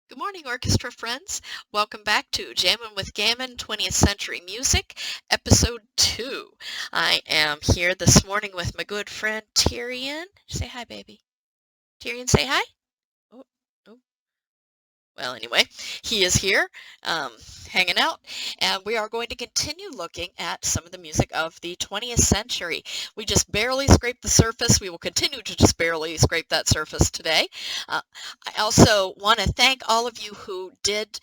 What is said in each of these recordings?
Good morning, orchestra friends. Welcome back to Jammin' with Gamin 20th Century Music, Episode 2. I am here this morning with my good friend Tyrion. Say hi, baby. Tyrion, say hi. Oh, oh. Well, anyway, he is here, um, hanging out, and we are going to continue looking at some of the music of the 20th century. We just barely scraped the surface. We will continue to just barely scrape that surface today. Uh, I also want to thank all of you who did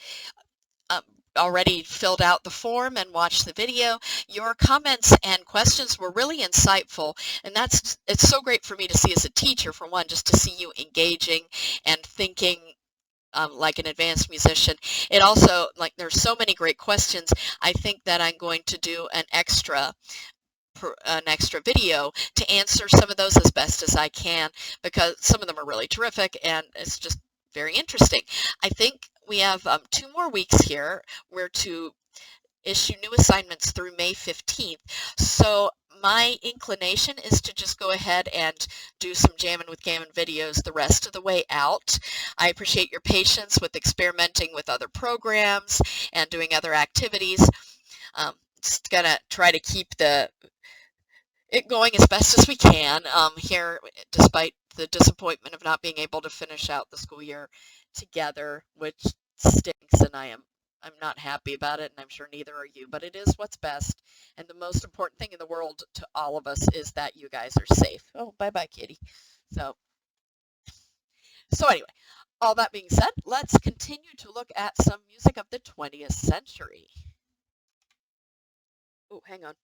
um, already filled out the form and watched the video. Your comments and questions were really insightful, and it's so great for me to see as a teacher, for one, just to see you engaging and thinking like an advanced musician. It also, like, there's so many great questions. I think that I'm going to do an extra video to answer some of those as best as I can, because some of them are really terrific and it's just very interesting. I think we have 2 more weeks here. We're to issue new assignments through May 15th. So my inclination is to just go ahead and do some Jammin' with Gammon videos the rest of the way out. I appreciate your patience with experimenting with other programs and doing other activities. Just gonna try to keep it going as best as we can here, despite the disappointment of not being able to finish out the school year together, which stinks, and I'm not happy about it, and I'm sure neither are you, but it is what's best. And the most important thing in the world to all of us is that you guys are safe. Oh, bye-bye, kitty. So, so anyway, all that being said, let's continue to look at some music of the 20th century. Oh, hang on.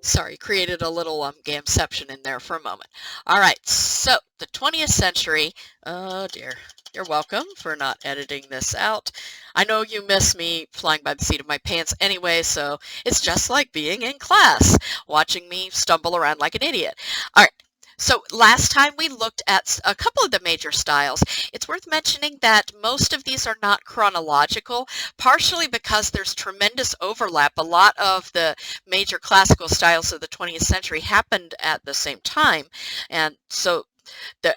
Sorry, created a little gamception in there for a moment. All right, so the 20th century, oh dear, you're welcome for not editing this out. I know you miss me flying by the seat of my pants anyway, so it's just like being in class, watching me stumble around like an idiot. All right. So last time we looked at a couple of the major styles. It's worth mentioning that most of these are not chronological, partially because there's tremendous overlap. A lot of the major classical styles of the 20th century happened at the same time, and so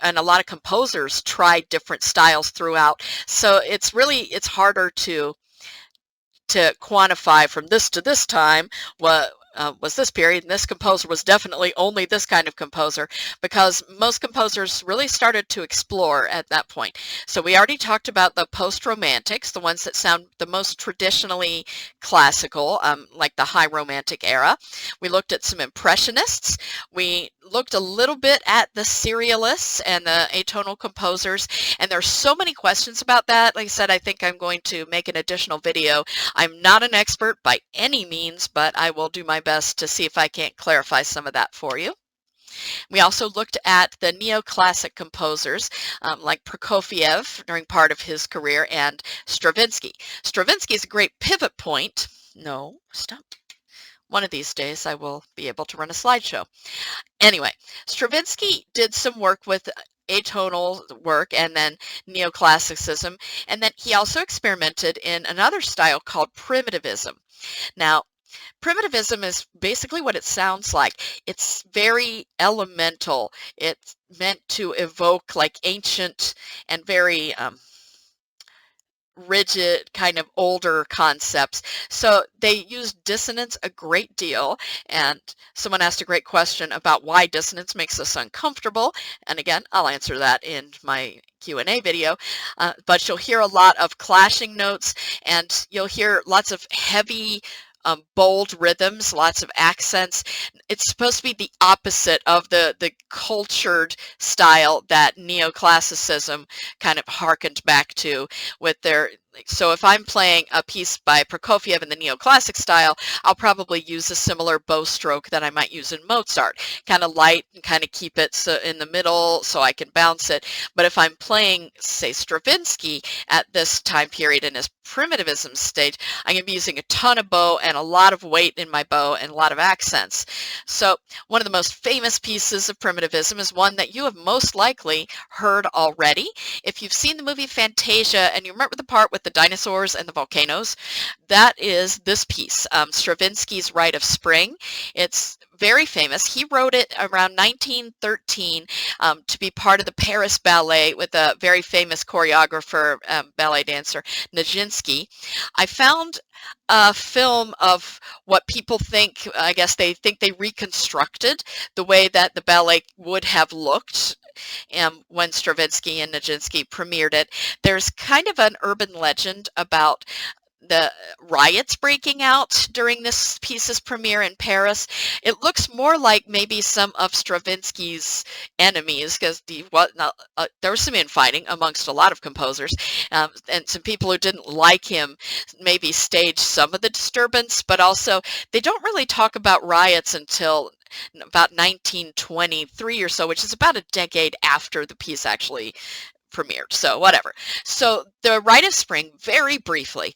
and a lot of composers tried different styles throughout. So it's harder to quantify from this to this time what was this period, and this composer was definitely only this kind of composer, because most composers really started to explore at that point. So we already talked about the post-romantics, the ones that sound the most traditionally classical, like the high romantic era. We looked at some impressionists. We looked a little bit at the serialists and the atonal composers, and there's so many questions about that. Like I said, I think I'm going to make an additional video. I'm not an expert by any means, but I will do my best to see if I can't clarify some of that for you. We also looked at the neoclassic composers like Prokofiev during part of his career, and Stravinsky. Stravinsky is a great pivot point. No, stop. One of these days I will be able to run a slideshow. Anyway, Stravinsky did some work with atonal work and then neoclassicism, and then he also experimented in another style called primitivism. Now, primitivism is basically what it sounds like. It's very elemental. It's meant to evoke like ancient and very rigid, kind of older concepts. So they use dissonance a great deal, and someone asked a great question about why dissonance makes us uncomfortable, and again, I'll answer that in my Q&A video, but you'll hear a lot of clashing notes, and you'll hear lots of heavy bold rhythms, lots of accents. It's supposed to be the opposite of the cultured style that neoclassicism kind of harkened back to with their. So if I'm playing a piece by Prokofiev in the neoclassic style, I'll probably use a similar bow stroke that I might use in Mozart, kind of light and kind of keep it in the middle so I can bounce it. But if I'm playing, say, Stravinsky at this time period in his primitivism stage, I'm going to be using a ton of bow and a lot of weight in my bow and a lot of accents. So one of the most famous pieces of primitivism is one that you have most likely heard already. If you've seen the movie Fantasia and you remember the part with the dinosaurs and the volcanoes, that is this piece, Stravinsky's Rite of Spring. It's very famous. He wrote it around 1913 to be part of the Paris Ballet with a very famous choreographer, ballet dancer, Nijinsky. I found a film of what people think, I guess they think they reconstructed the way that the ballet would have looked when Stravinsky and Nijinsky premiered it. There's kind of an urban legend about the riots breaking out during this piece's premiere in Paris. It looks more like maybe some of Stravinsky's enemies, because there was some infighting amongst a lot of composers, and some people who didn't like him maybe staged some of the disturbance, but also they don't really talk about riots until about 1923 or so, which is about a decade after the piece actually premiered. So whatever. So the Rite of Spring, very briefly,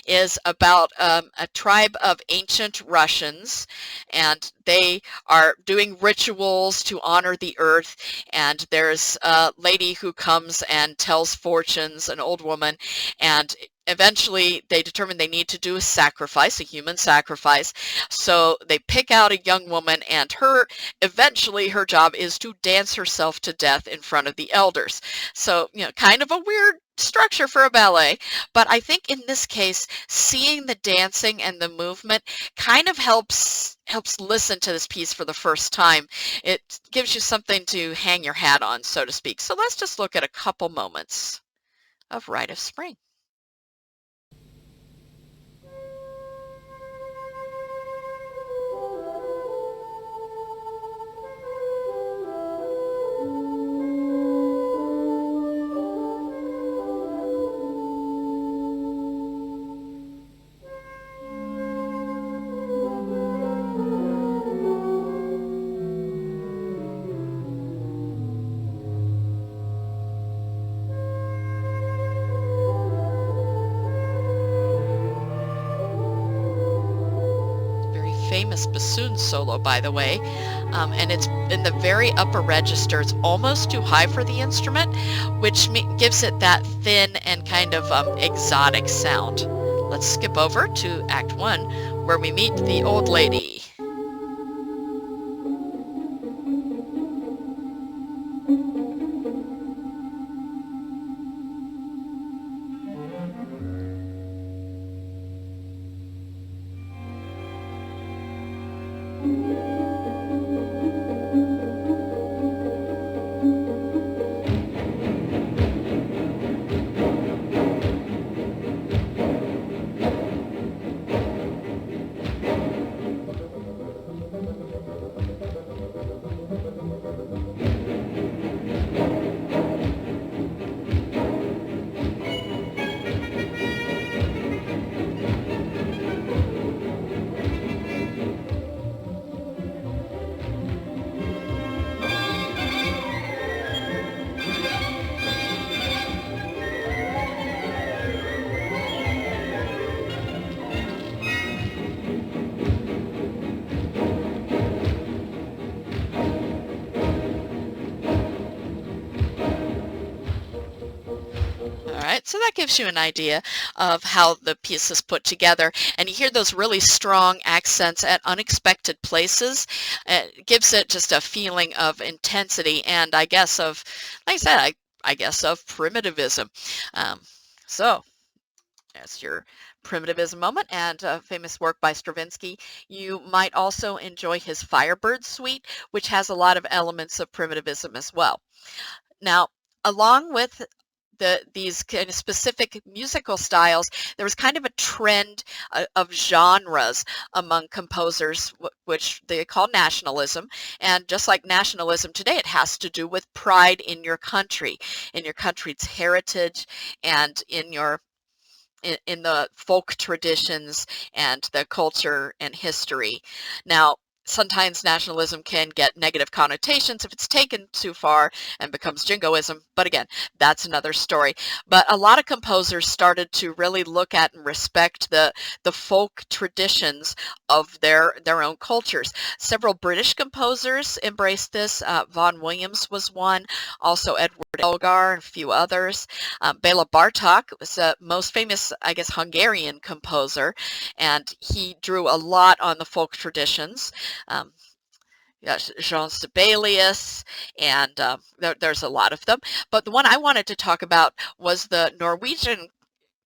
is about a tribe of ancient Russians, and they are doing rituals to honor the earth, and there's a lady who comes and tells fortunes, an old woman, and eventually they determine they need to do a sacrifice, a human sacrifice. So they pick out a young woman, and eventually her job is to dance herself to death in front of the elders. So, kind of a weird structure for a ballet, but I think in this case, seeing the dancing and the movement kind of helps listen to this piece for the first time. It gives you something to hang your hat on, so to speak. So let's just look at a couple moments of Rite of Spring. Famous bassoon solo, by the way, and it's in the very upper register. It's almost too high for the instrument, which gives it that thin and kind of exotic sound. Let's skip over to Act 1, where we meet the old lady. So that gives you an idea of how the piece is put together. And you hear those really strong accents at unexpected places. It gives it just a feeling of intensity and I guess of, like I said, I guess of primitivism. So that's your primitivism moment and a famous work by Stravinsky. You might also enjoy his Firebird Suite, which has a lot of elements of primitivism as well. Now, along with these kind of specific musical styles, there was kind of a trend of genres among composers, which they call nationalism. And just like nationalism today, it has to do with pride in your country, in your country's heritage, and in the folk traditions and the culture and history. Now, sometimes nationalism can get negative connotations if it's taken too far and becomes jingoism. But again, that's another story. But a lot of composers started to really look at and respect the folk traditions of their own cultures. Several British composers embraced this. Vaughan Williams was one, also Edward Elgar and a few others. Bela Bartok was the most famous, I guess, Hungarian composer, and he drew a lot on the folk traditions. Jean Sibelius, and there's a lot of them. But the one I wanted to talk about was the Norwegian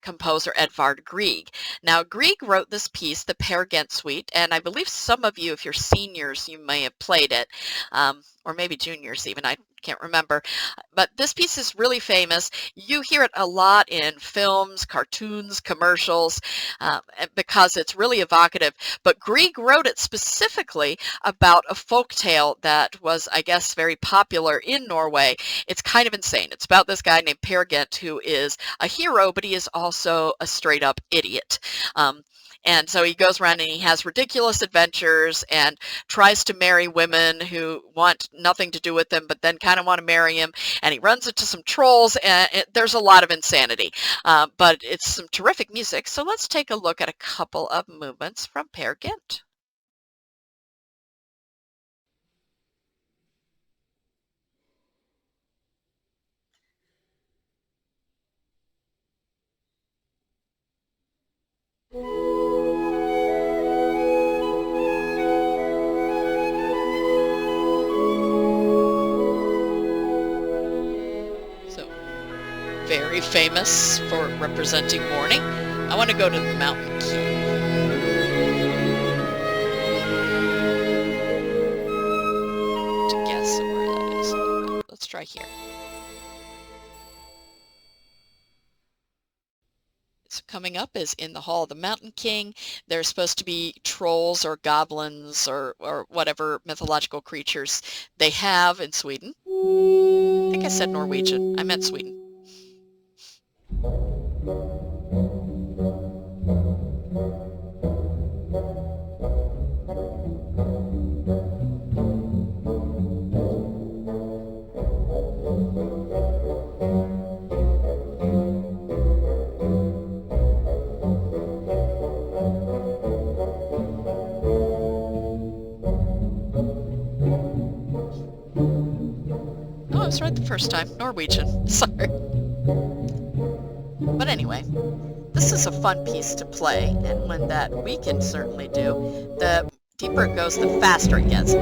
composer Edvard Grieg. Now, Grieg wrote this piece, the Peer Gynt Suite, and I believe some of you, if you're seniors, you may have played it, or maybe juniors even, I can't remember. But this piece is really famous. You hear it a lot in films, cartoons, commercials, because it's really evocative. But Grieg wrote it specifically about a folk tale that was, I guess, very popular in Norway. It's kind of insane. It's about this guy named Peer Gynt who is a hero, but he is also a straight up idiot. And so he goes around and he has ridiculous adventures and tries to marry women who want nothing to do with him, but then kind of want to marry him. And he runs into some trolls, and there's a lot of insanity. But it's some terrific music. So let's take a look at a couple of movements from Peer Gynt. So very famous for representing morning. I want to go to the mountain key. To guess where that is. Let's try here. So coming up is in the Hall of the Mountain King. There's supposed to be trolls or goblins or whatever mythological creatures they have in Sweden. I think I said Norwegian. I meant Sweden. Oh, I was right the first time. Norwegian. Sorry. But anyway, this is a fun piece to play, and one that we can certainly do. The deeper it goes, the faster it gets.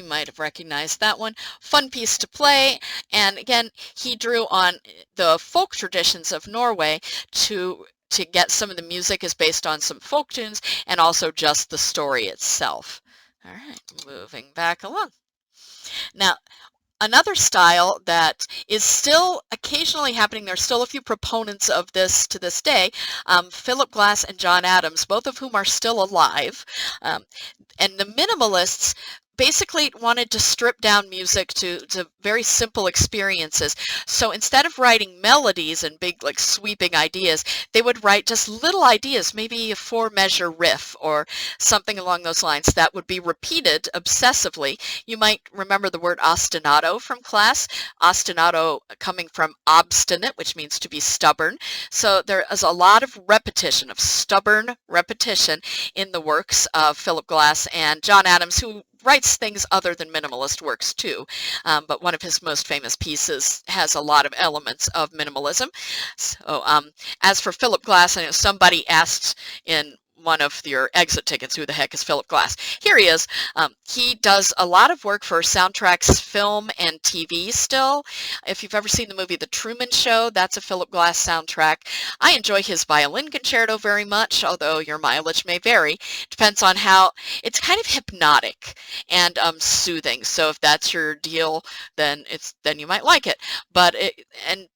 Might have recognized that one. Fun piece to play, and again, he drew on the folk traditions of Norway to get some of the music is based on some folk tunes and also just the story itself. All right, moving back along. Now, another style that is still occasionally happening, there's still a few proponents of this to this day, Philip Glass and John Adams, both of whom are still alive. And the minimalists basically wanted to strip down music to very simple experiences. So instead of writing melodies and big like sweeping ideas, they would write just little ideas, maybe a 4-measure riff or something along those lines that would be repeated obsessively. You might remember the word ostinato from class. Ostinato coming from obstinate, which means to be stubborn. So there is a lot of repetition, of stubborn repetition in the works of Philip Glass and John Adams, who writes things other than minimalist works too, but one of his most famous pieces has a lot of elements of minimalism. So as for Philip Glass, I know somebody asked in one of your exit tickets. Who the heck is Philip Glass? Here he is. He does a lot of work for soundtracks, film, and TV still. If you've ever seen the movie The Truman Show, that's a Philip Glass soundtrack. I enjoy his violin concerto very much, although your mileage may vary. Depends on how, it's kind of hypnotic and soothing. So if that's your deal, then you might like it. But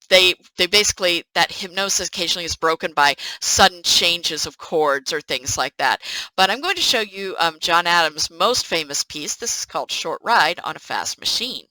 they basically, that hypnosis occasionally is broken by sudden changes of chords or things like that. But I'm going to show you John Adams' most famous piece. This is called Short Ride on a Fast Machine.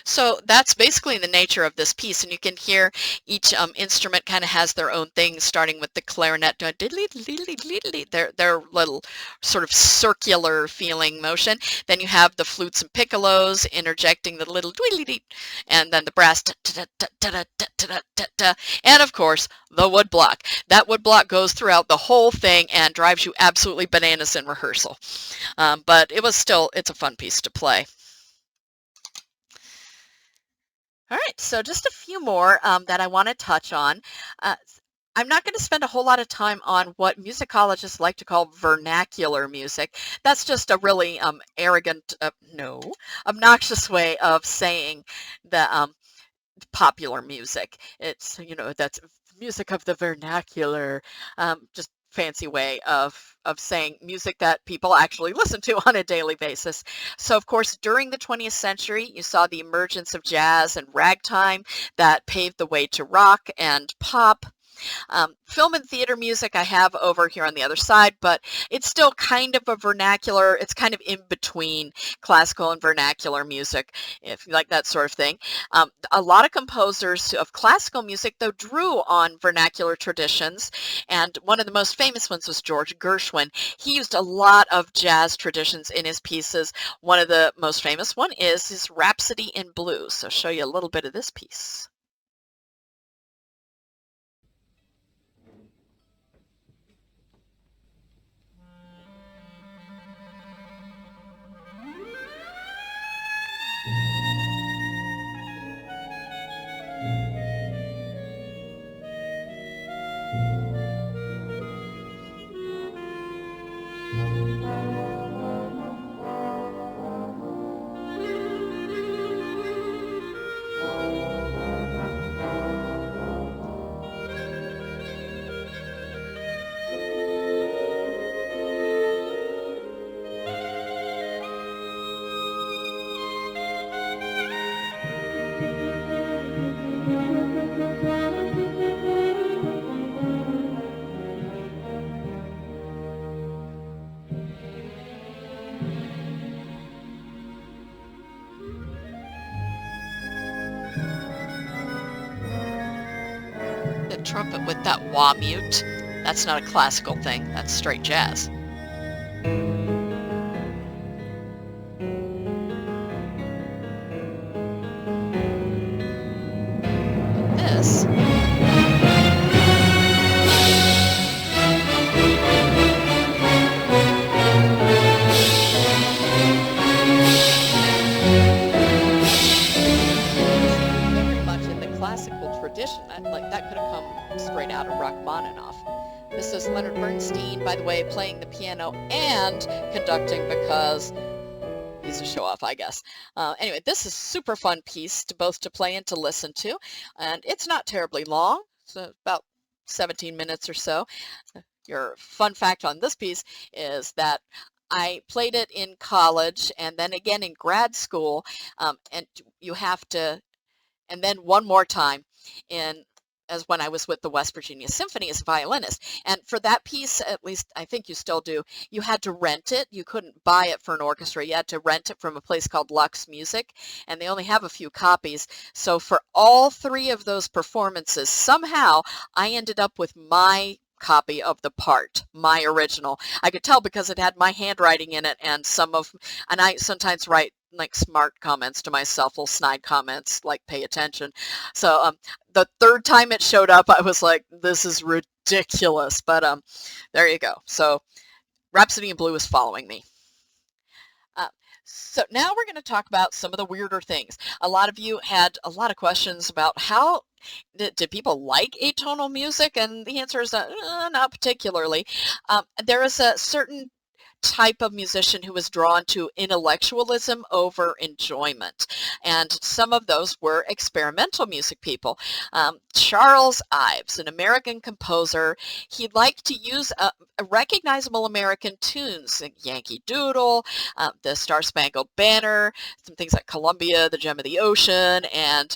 So that's basically the nature of this piece, and you can hear each instrument kind of has their own thing, starting with the clarinet doing their little sort of circular feeling motion. Then you have the flutes and piccolos interjecting the little dweedly, and then the brass, and of course the wood block. That wood block goes throughout the whole thing and drives you absolutely bananas in rehearsal. But it's a fun piece to play. All right, so just a few more that I want to touch on. I'm not going to spend a whole lot of time on what musicologists like to call vernacular music. That's just a really arrogant, obnoxious way of saying the popular music. It's, that's music of the vernacular, just fancy way of saying music that people actually listen to on a daily basis. So of course, during the 20th century, you saw the emergence of jazz and ragtime that paved the way to rock and pop. Film and theater music I have over here on the other side, but it's still kind of a vernacular. It's kind of in between classical and vernacular music, if you like that sort of thing. A lot of composers of classical music, though, drew on vernacular traditions, and one of the most famous ones was George Gershwin. He used a lot of jazz traditions in his pieces. One of the most famous one is his Rhapsody in Blue. So I'll show you a little bit of this piece. The trumpet with that wah mute, that's not a classical thing, that's straight jazz. This very much in the classical tradition. That could have come straight out of Rachmaninoff. This is Leonard Bernstein, by the way, playing the piano and conducting because he's a show-off, I guess. Anyway, this is a super fun piece to both to play and to listen to, and it's not terribly long, so about 17 minutes or so. Your fun fact on this piece is that I played it in college and then again in grad school, and you have to, and then one more time in as when I was with the West Virginia Symphony as a violinist. And for that piece, at least I think you still do, you had to rent it. You couldn't buy it for an orchestra. You had to rent it from a place called Lux Music, and they only have a few copies. So for all three of those performances, somehow I ended up with my copy of the part, my original. I could tell because it had my handwriting in it, and I sometimes write like smart comments to myself, little snide comments like pay attention. So the third time it showed up, I was like, this is ridiculous. But there you go. So Rhapsody in Blue is following me. So now we're going to talk about some of the weirder things. A lot of you had a lot of questions about how did people like atonal music, and the answer is not particularly. There is a certain type of musician who was drawn to intellectualism over enjoyment, and some of those were experimental music people. Charles Ives, an American composer, he liked to use recognizable American tunes, like Yankee Doodle, the Star Spangled Banner, some things like Columbia, the Gem of the Ocean, and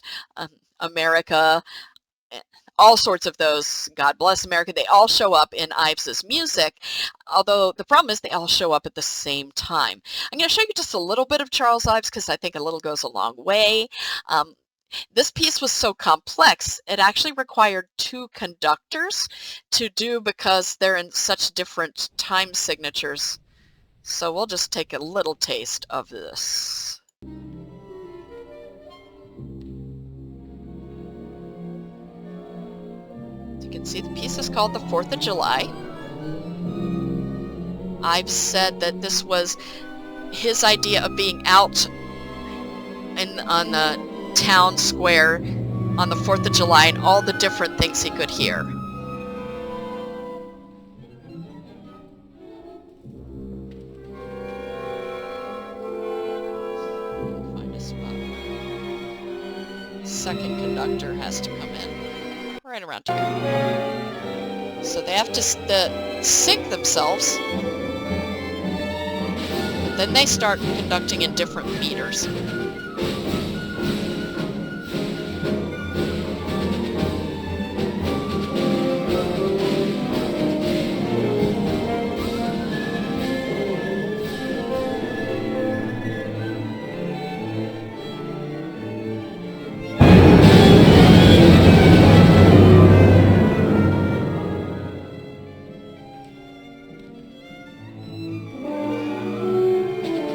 America. All sorts of those, God Bless America, they all show up in Ives's music, although the problem is they all show up at the same time. I'm going to show you just a little bit of Charles Ives because I think a little goes a long way. This piece was so complex, it actually required two conductors to do because they're in such different time signatures. So we'll just take a little taste of this. You can see the piece is called The 4th of July. Ives said that this was his idea of being out on the town square on the 4th of July and all the different things he could hear. Find a spot. Second conductor has to come in. Right around here. So they have to sync themselves, but then they start conducting in different meters.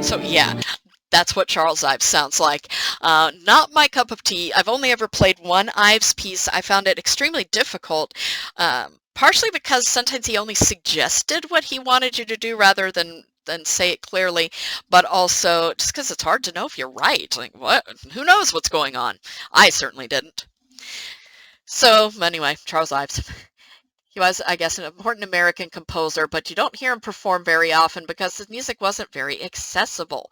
So yeah, that's what Charles Ives sounds like. Not my cup of tea. I've only ever played one Ives piece. I found it extremely difficult, partially because sometimes he only suggested what he wanted you to do rather than say it clearly, but also just because it's hard to know if you're right. Like, what? Who knows what's going on? I certainly didn't. So anyway, Charles Ives. He was, I guess, an important American composer, but you don't hear him perform very often because his music wasn't very accessible.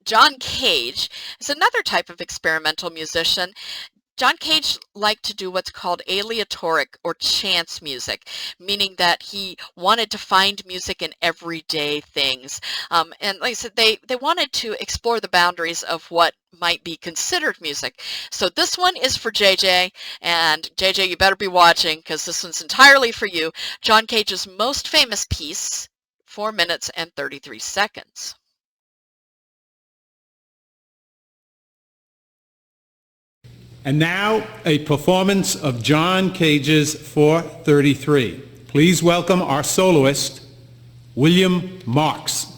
John Cage is another type of experimental musician. John Cage liked to do what's called aleatoric or chance music, meaning that he wanted to find music in everyday things. And like I said, they wanted to explore the boundaries of what might be considered music. So this one is for JJ, and JJ, you better be watching because this one's entirely for you. John Cage's most famous piece, 4 minutes and 33 seconds. And now, a performance of John Cage's 433. Please welcome our soloist, William Marks.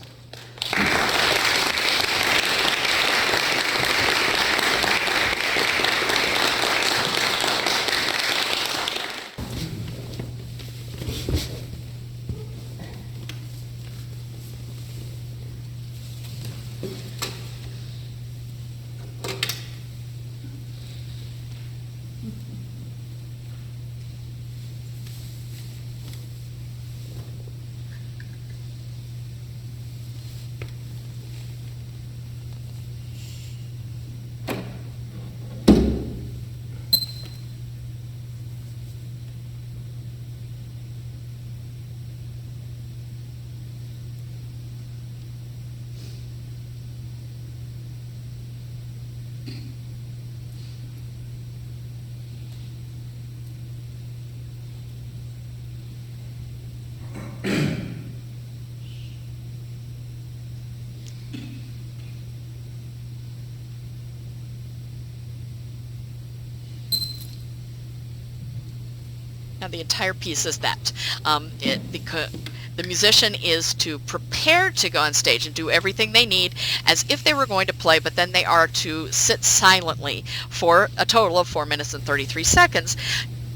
And the entire piece is that the musician is to prepare to go on stage and do everything they need as if they were going to play, but then they are to sit silently for a total of 4 minutes and 33 seconds.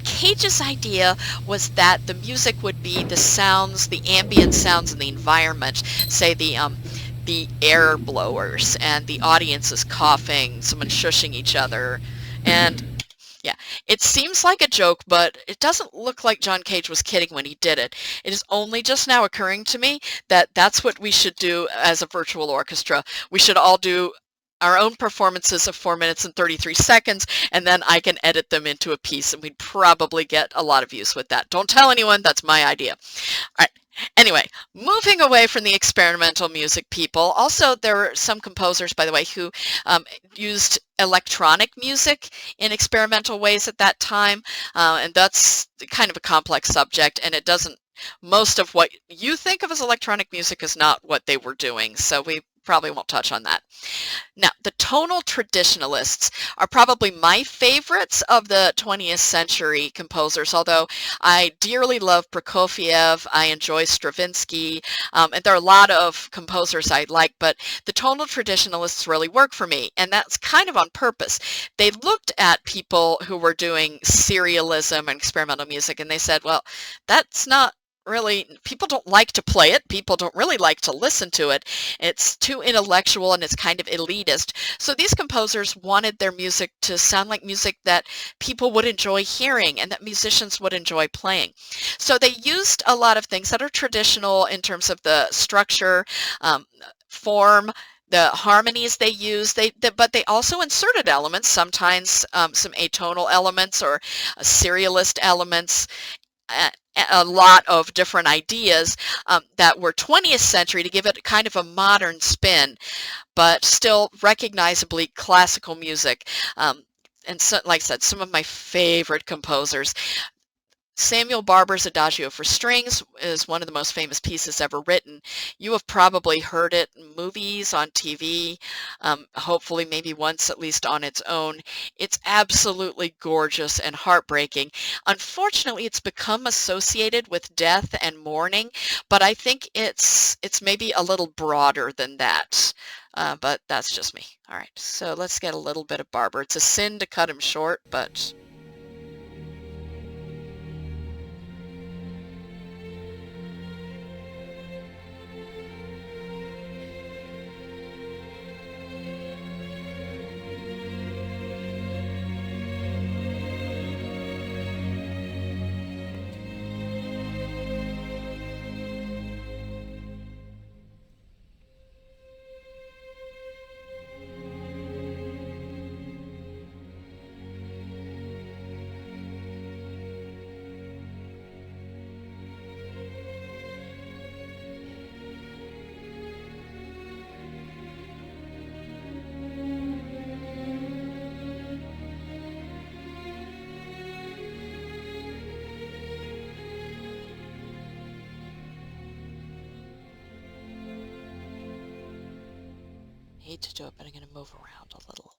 Cage's idea was that the music would be the sounds, the ambient sounds in the environment, say the air blowers and the audience is coughing, someone shushing each other, and yeah, it seems like a joke, but it doesn't look like John Cage was kidding when he did it. It is only just now occurring to me that that's what we should do as a virtual orchestra. We should all do our own performances of 4 minutes and 33 seconds, and then I can edit them into a piece, and we'd probably get a lot of use with that. Don't tell anyone, that's my idea. All right. Anyway, moving away from the experimental music people, also there were some composers, by the way, who used electronic music in experimental ways at that time, and that's kind of a complex subject, and it doesn't, most of what you think of as electronic music is not what they were doing, so we probably won't touch on that. Now, the tonal traditionalists are probably my favorites of the 20th century composers, although I dearly love Prokofiev, I enjoy Stravinsky, and there are a lot of composers I like, but the tonal traditionalists really work for me, and that's kind of on purpose. They looked at people who were doing serialism and experimental music, and they said, well, that's not really, people don't like to play it, people don't really like to listen to it, it's too intellectual and it's kind of elitist. So these composers wanted their music to sound like music that people would enjoy hearing and that musicians would enjoy playing. So they used a lot of things that are traditional in terms of the structure, form, the harmonies they used, but they also inserted elements, sometimes some atonal elements or serialist elements, a lot of different ideas that were 20th century to give it kind of a modern spin, but still recognizably classical music. And so, like I said, some of my favorite composers. Samuel Barber's Adagio for Strings is one of the most famous pieces ever written. You have probably heard it in movies, on TV, hopefully maybe once at least on its own. It's absolutely gorgeous and heartbreaking. Unfortunately, it's become associated with death and mourning, but I think it's maybe a little broader than that. But that's just me. All right, so let's get a little bit of Barber. It's a sin to cut him short, but... hate to do it, but I'm going to move around a little.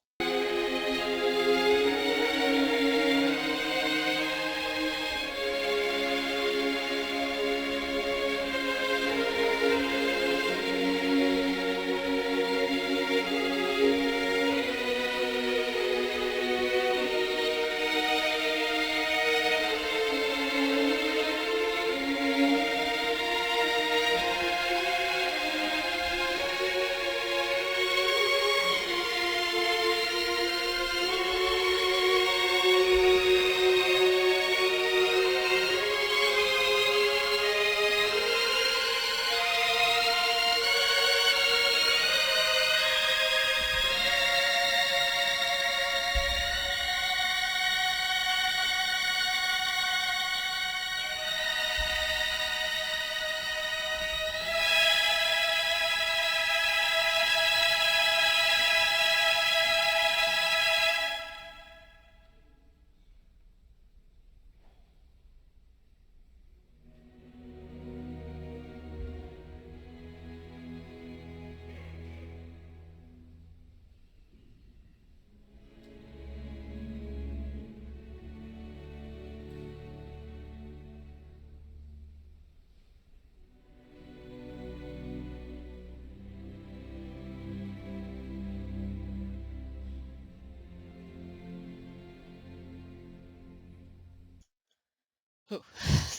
Ooh,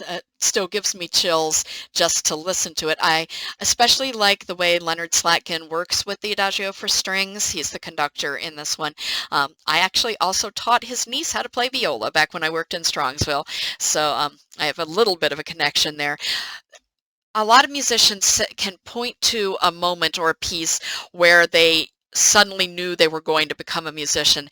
it still gives me chills just to listen to it. I especially like the way Leonard Slatkin works with the Adagio for strings. He's the conductor in this one. I actually also taught his niece how to play viola back when I worked in Strongsville, so I have a little bit of a connection there. A lot of musicians can point to a moment or a piece where they suddenly knew they were going to become a musician.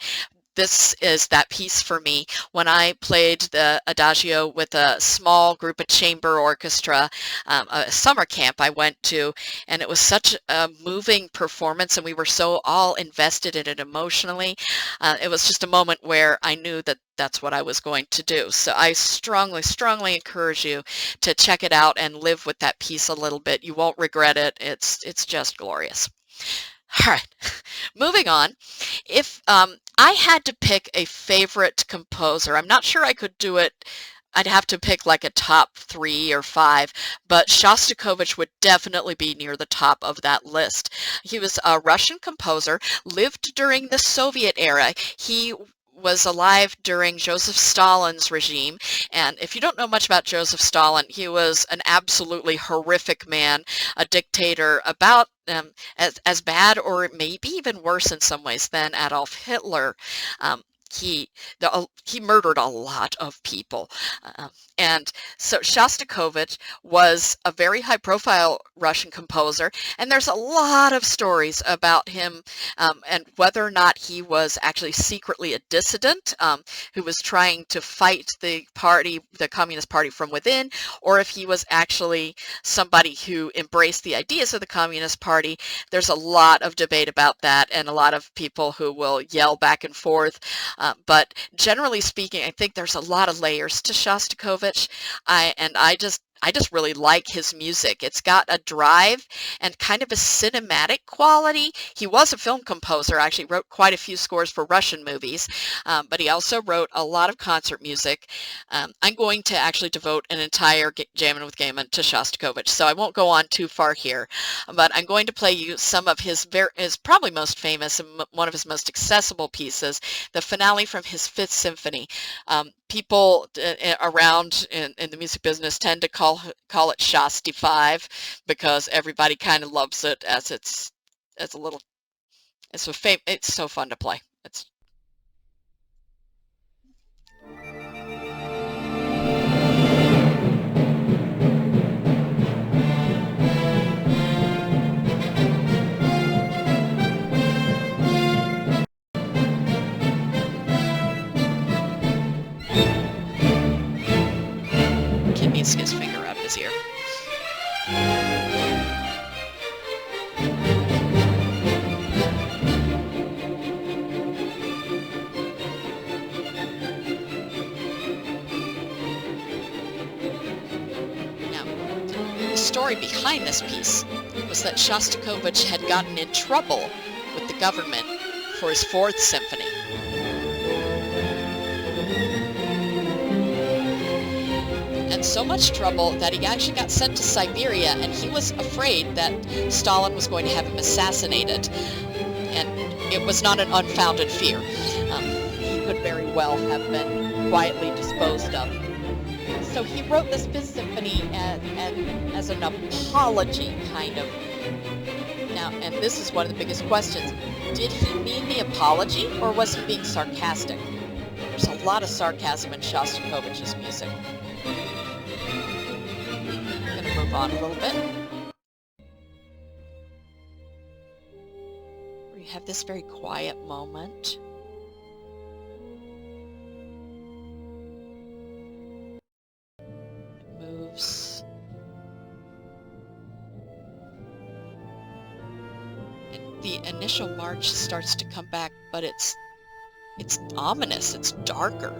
This is that piece for me. When I played the Adagio with a small group of chamber orchestra, a summer camp I went to, and it was such a moving performance, and we were so all invested in it emotionally. It was just a moment where I knew that that's what I was going to do. So I strongly, strongly encourage you to check it out and live with that piece a little bit. You won't regret it. It's just glorious. All right, moving on. If I had to pick a favorite composer, I'm not sure I could do it. I'd have to pick like a top 3 or 5, but Shostakovich would definitely be near the top of that list. He was a Russian composer, lived during the Soviet era. He was alive during Joseph Stalin's regime, and if you don't know much about Joseph Stalin, he was an absolutely horrific man, a dictator about as bad or maybe even worse in some ways than Adolf Hitler. Um, he he murdered a lot of people, uh, and so Shostakovich was a very high-profile Russian composer, and there's a lot of stories about him and whether or not he was actually secretly a dissident who was trying to fight the party, the Communist Party from within, or if he was actually somebody who embraced the ideas of the Communist Party. There's a lot of debate about that and a lot of people who will yell back and forth. But generally speaking, I think there's a lot of layers to Shostakovich. I just really like his music. It's got a drive and kind of a cinematic quality. He was a film composer, actually wrote quite a few scores for Russian movies, but he also wrote a lot of concert music. I'm going to actually devote an entire Jammin' with Gamin to Shostakovich, so I won't go on too far here, but I'm going to play you some of his probably most famous and one of his most accessible pieces, the finale from his Fifth Symphony. People around in the music business tend to call it Shosti 5 because everybody kind of loves it as it's a little it's so fun to play. It's Kid needs to get his finger out of his ear. Now, the story behind this piece was that Shostakovich had gotten in trouble with the government for his Fourth Symphony. And so much trouble that he actually got sent to Siberia, and he was afraid that Stalin was going to have him assassinated. And it was not an unfounded fear. He could very well have been quietly disposed of. So he wrote this Fifth Symphony as an apology, kind of. Now, and this is one of the biggest questions. Did he mean the apology, or was he being sarcastic? There's a lot of sarcasm in Shostakovich's music. I'm going to move on a little bit. We have this very quiet moment. It moves. And the initial march starts to come back, but it's ominous, it's darker.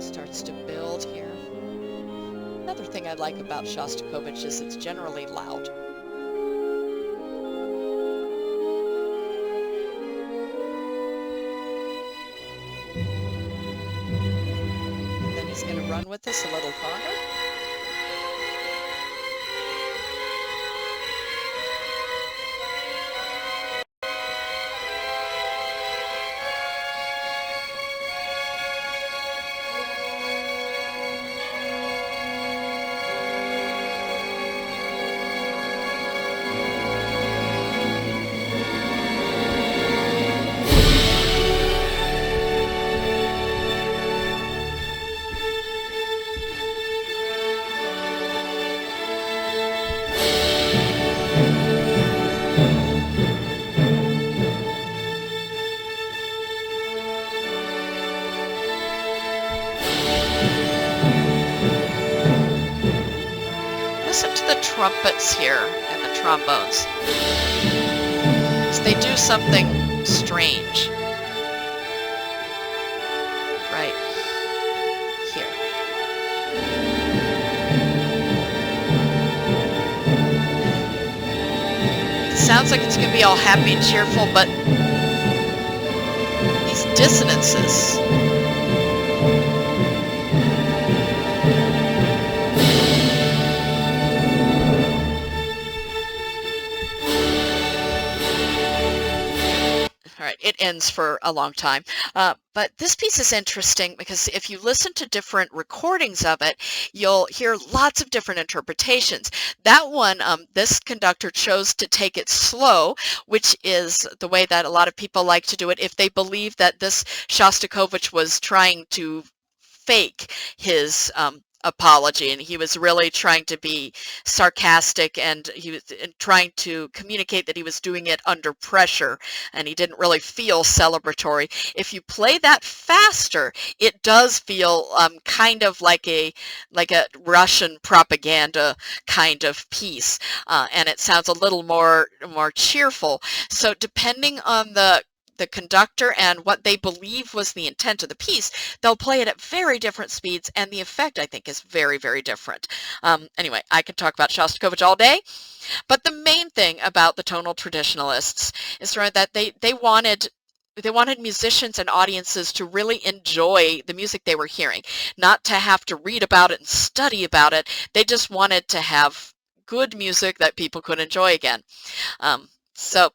Starts to build here. Another thing I like about Shostakovich is it's generally loud. run with this a little longer. Listen to the trumpets here and the trombones. So they do something strange right here. It sounds like it's going to be all happy and cheerful, but these dissonances. All right, it ends for a long time. But this piece is interesting because if you listen to different recordings of it, you'll hear lots of different interpretations. That one, this conductor chose to take it slow, which is the way that a lot of people like to do it if they believe that this Shostakovich was trying to fake his apology, and he was really trying to be sarcastic, and he was trying to communicate that he was doing it under pressure, and he didn't really feel celebratory. If you play that faster, it does feel kind of like a Russian propaganda kind of piece, and it sounds a little more cheerful. So depending on the conductor and what they believe was the intent of the piece, they'll play it at very different speeds, and the effect, I think, is very, very different. Anyway, I could talk about Shostakovich all day, but the main thing about the tonal traditionalists is that they wanted musicians and audiences to really enjoy the music they were hearing, not to have to read about it and study about it. They just wanted to have good music that people could enjoy again. So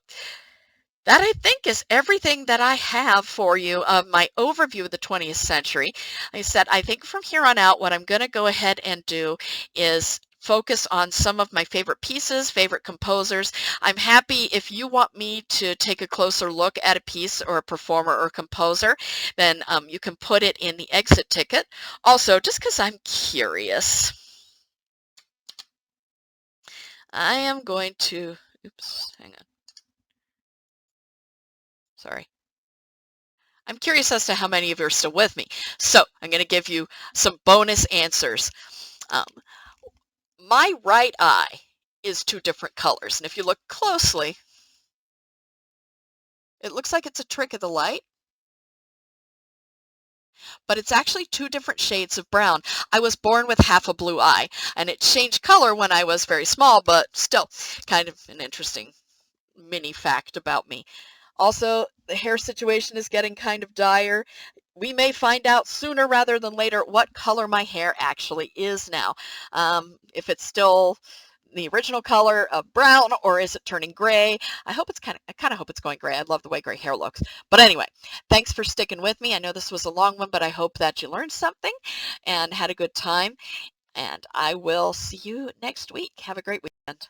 that, I think, is everything that I have for you of my overview of the 20th century. Like I said, I think from here on out, what I'm going to go ahead and do is focus on some of my favorite pieces, favorite composers. I'm happy if you want me to take a closer look at a piece or a performer or composer, then you can put it in the exit ticket. Also, just because I'm curious, I am going to, oops, hang on. Sorry. I'm curious as to how many of you are still with me. So I'm going to give you some bonus answers. Um, my right eye is two different colors. And if you look closely, it looks like it's a trick of the light, but it's actually two different shades of brown. I was born with half a blue eye, and it changed color when I was very small, but still kind of an interesting mini fact about me. Also, the hair situation is getting kind of dire. We may find out sooner rather than later what color my hair actually is now. If it's still the original color of brown, or is it turning gray? I kind of hope it's going gray. I love the way gray hair looks. But anyway, thanks for sticking with me. I know this was a long one, but I hope that you learned something and had a good time. And I will see you next week. Have a great weekend.